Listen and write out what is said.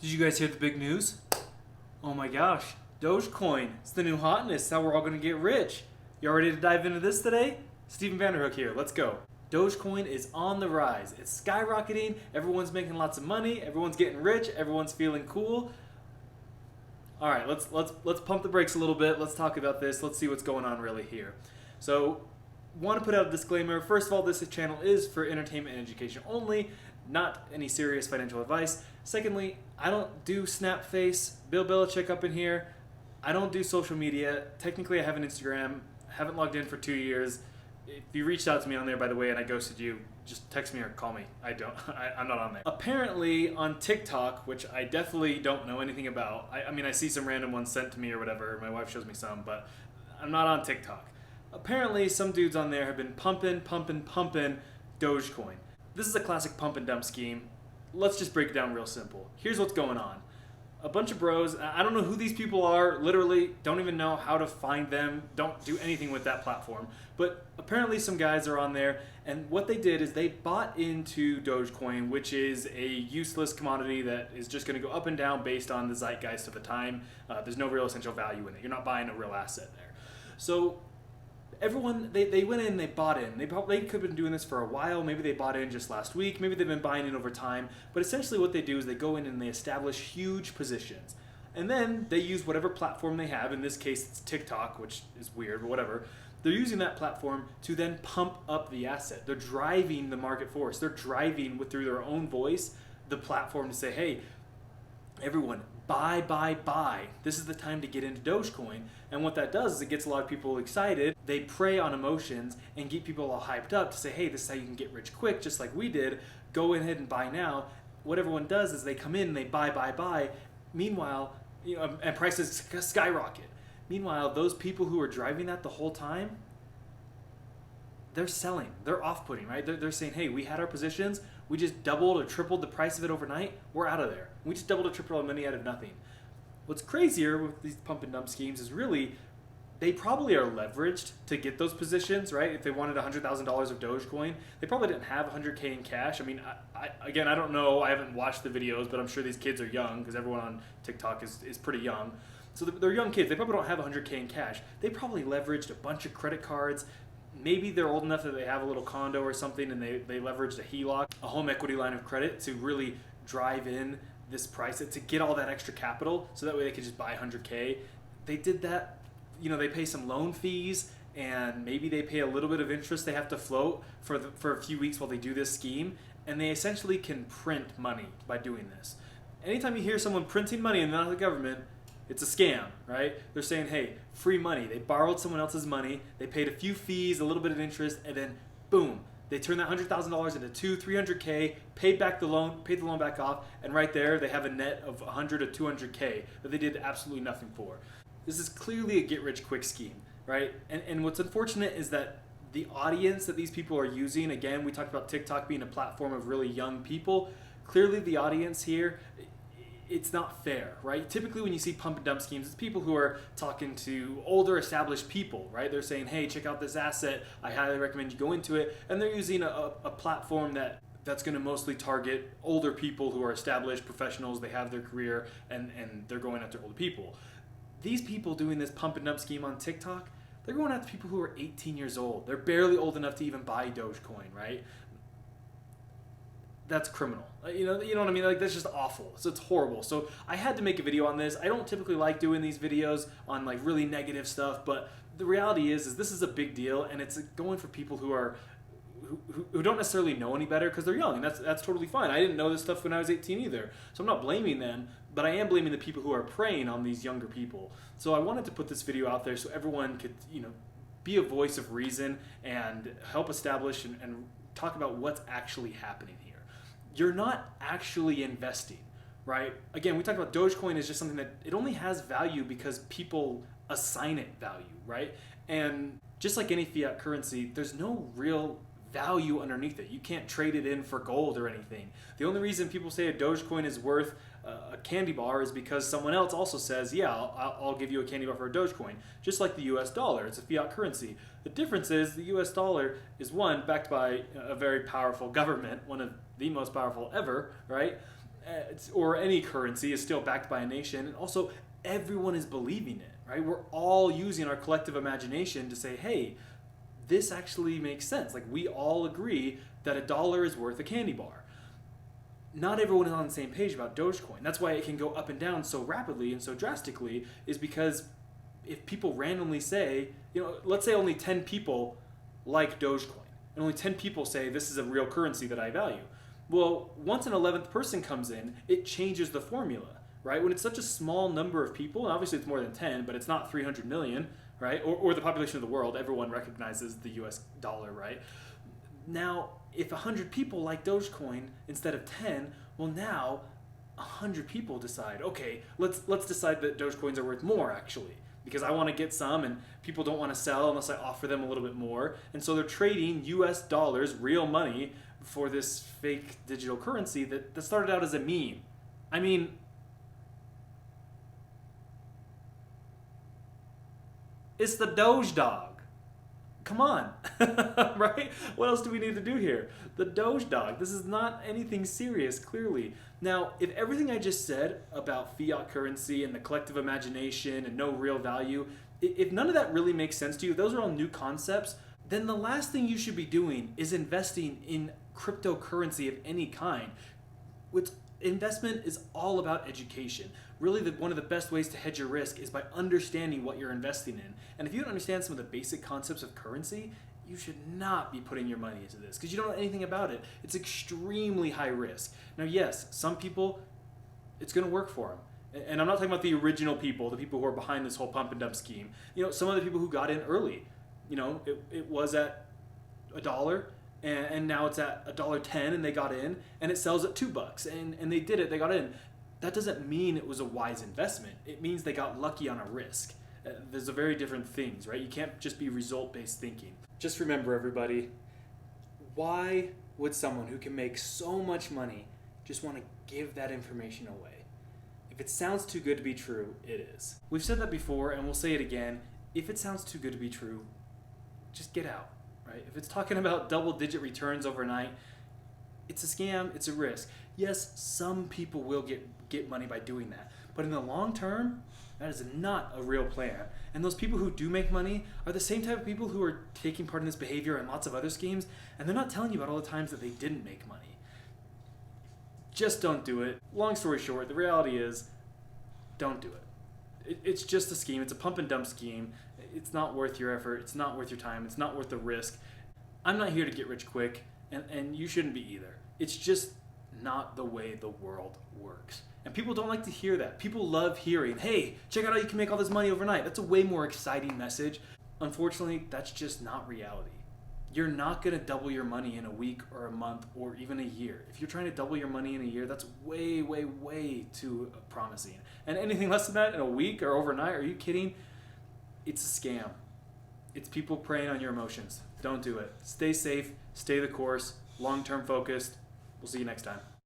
Did you guys hear the big news? Oh my gosh, Dogecoin. It's the new hotness. How we're all going to get rich. You all ready to dive into this today? Steven Vanderhook here. Let's go. Dogecoin is on the rise. It's skyrocketing. Everyone's making lots of money. Everyone's getting rich. Everyone's feeling cool. All right, let's pump the brakes a little bit. Let's talk about this. Let's see what's going on really here. So, want to put out a disclaimer. First of all, this channel is for entertainment and education only, not any serious financial advice. Secondly, I don't do Snap Face, Bill Belichick up in here. I don't do social media. Technically, I have an Instagram. Haven't logged in for 2 years. If you reached out to me on there, by the way, and I ghosted you, just text me or call me. I'm not on there. Apparently, on TikTok, which I definitely don't know anything about. I mean, I see some random ones sent to me or whatever. My wife shows me some, but I'm not on TikTok. Apparently, some dudes on there have been pumping Dogecoin. This is a classic pump and dump scheme. Let's just break it down real simple. Here's what's going on. A bunch of bros, I don't know who these people are, literally don't even know how to find them, don't do anything with that platform, but apparently some guys are on there, and what they did is they bought into Dogecoin, which is a useless commodity that is just going to go up and down based on the zeitgeist of the time. There's no real essential value in it. You're not buying a real asset there. So everyone, they went in, they bought in. They could have been doing this for a while. Maybe they bought in just last week. Maybe they've been buying in over time. But essentially what they do is they go in and they establish huge positions. And then they use whatever platform they have. In this case, it's TikTok, which is weird, but whatever. They're using that platform to then pump up the asset. They're driving the market force. They're driving through their own voice the platform to say, hey, everyone, buy. This is the time to get into Dogecoin. And what that does is it gets a lot of people excited. They prey on emotions and get people all hyped up to say, hey, this is how you can get rich quick, just like we did. Go ahead and buy now. What everyone does is they come in and they buy. Meanwhile, and prices skyrocket. Meanwhile, those people who are driving that the whole time, they're selling. They're off-putting, right? They're saying, hey, we had our positions. We just doubled or tripled the price of it overnight. We're out of there. We just doubled or tripled our money out of nothing. What's crazier with these pump and dump schemes is really they probably are leveraged to get those positions, right? If they wanted $100,000 of Dogecoin, they probably didn't have $100K in cash. I mean, I don't know. I haven't watched the videos, but I'm sure these kids are young because everyone on TikTok is pretty young. So they're young kids. They probably don't have $100K in cash. They probably leveraged a bunch of credit cards. Maybe they're old enough that they have a little condo or something and they leveraged a HELOC, a home equity line of credit, to really drive in this price to get all that extra capital so that way they could just buy 100K. They did that, they pay some loan fees and maybe they pay a little bit of interest they have to float for a few weeks while they do this scheme, and they essentially can print money by doing this. Anytime you hear someone printing money and not the government, it's a scam, right? They're saying, hey, free money. They borrowed someone else's money, they paid a few fees, a little bit of interest, and then boom, they turned that $100,000 into $300K, paid the loan back off, and right there they have a net of 100 to 200K that they did absolutely nothing for. This is clearly a get-rich-quick scheme, right? And what's unfortunate is that the audience that these people are using, again, we talked about TikTok being a platform of really young people. Clearly the audience here, it's not fair, right? Typically when you see pump and dump schemes, it's people who are talking to older established people, right? They're saying, hey, check out this asset. I highly recommend you go into it. And they're using a platform that's going to mostly target older people who are established professionals. They have their career and they're going after older people. These people doing this pump and dump scheme on TikTok, they're going after people who are 18 years old. They're barely old enough to even buy Dogecoin, right? That's criminal. You know what I mean? Like, that's just awful. So it's horrible. So I had to make a video on this. I don't typically like doing these videos on like really negative stuff, but the reality is this is a big deal, and it's going for people who don't necessarily know any better because they're young, and that's totally fine. I didn't know this stuff when I was 18 either, so I'm not blaming them, but I am blaming the people who are preying on these younger people. So I wanted to put this video out there so everyone could, be a voice of reason and help establish and talk about what's actually happening here. You're not actually investing, right? Again, we talked about Dogecoin is just something that it only has value because people assign it value, right? And just like any fiat currency, there's no real value underneath it. You can't trade it in for gold or anything. The only reason people say a Dogecoin is worth a candy bar is because someone else also says, yeah, I'll give you a candy bar for a Dogecoin. Just like the US dollar, it's a fiat currency. The difference is the US dollar is, one, backed by a very powerful government, one of the most powerful ever, right? or any currency is still backed by a nation, and also everyone is believing it, right? We're all using our collective imagination to say, hey, this actually makes sense. Like, we all agree that $1 is worth a candy bar. Not everyone is on the same page about Dogecoin. That's why it can go up and down so rapidly and so drastically, is because if people randomly say, let's say only 10 people like Dogecoin, and only 10 people say this is a real currency that I value. Well, once an 11th person comes in, it changes the formula, right? When it's such a small number of people, and obviously it's more than 10, but it's not 300 million, right? Or the population of the world, everyone recognizes the US dollar, right? Now, if 100 people like Dogecoin instead of 10, well, now 100 people decide, okay, let's decide that Dogecoins are worth more, actually, because I want to get some and people don't want to sell unless I offer them a little bit more. And so they're trading US dollars, real money, for this fake digital currency that started out as a meme. I mean, it's the Doge dog. Come on, right? What else do we need to do here? The Doge dog. This is not anything serious, clearly. Now, if everything I just said about fiat currency and the collective imagination and no real value, if none of that really makes sense to you, those are all new concepts, then the last thing you should be doing is investing in cryptocurrency of any kind. Investment is all about education. Really, one of the best ways to hedge your risk is by understanding what you're investing in. And if you don't understand some of the basic concepts of currency, you should not be putting your money into this because you don't know anything about it. It's extremely high risk. Now, yes, some people, it's going to work for them. And I'm not talking about the original people, the people who are behind this whole pump and dump scheme. Some of the people who got in early, it was at $1. And now it's at $1.10 and they got in, and it sells at $2 and they did it, they got in. That doesn't mean it was a wise investment. It means they got lucky on a risk. There's a very different things, right? You can't just be result-based thinking. Just remember, everybody, why would someone who can make so much money just want to give that information away? If it sounds too good to be true, it is. We've said that before and we'll say it again. If it sounds too good to be true, just get out. Right? If it's talking about double-digit returns overnight, it's a scam, it's a risk. Yes, some people will get money by doing that, but in the long term, that is not a real plan. And those people who do make money are the same type of people who are taking part in this behavior and lots of other schemes, and they're not telling you about all the times that they didn't make money. Just don't do it. Long story short, the reality is, don't do it. It's just a scheme. It's a pump and dump scheme. It's not worth your effort. It's not worth your time. It's not worth the risk. I'm not here to get rich quick, and you shouldn't be either. It's just not the way the world works. And people don't like to hear that. People love hearing, hey, check out how you can make all this money overnight. That's a way more exciting message. Unfortunately, that's just not reality. You're not going to double your money in a week or a month or even a year. If you're trying to double your money in a year, that's way, way, way too promising. And anything less than that in a week or overnight, are you kidding? It's a scam. It's people preying on your emotions. Don't do it. Stay safe, stay the course, long-term focused. We'll see you next time.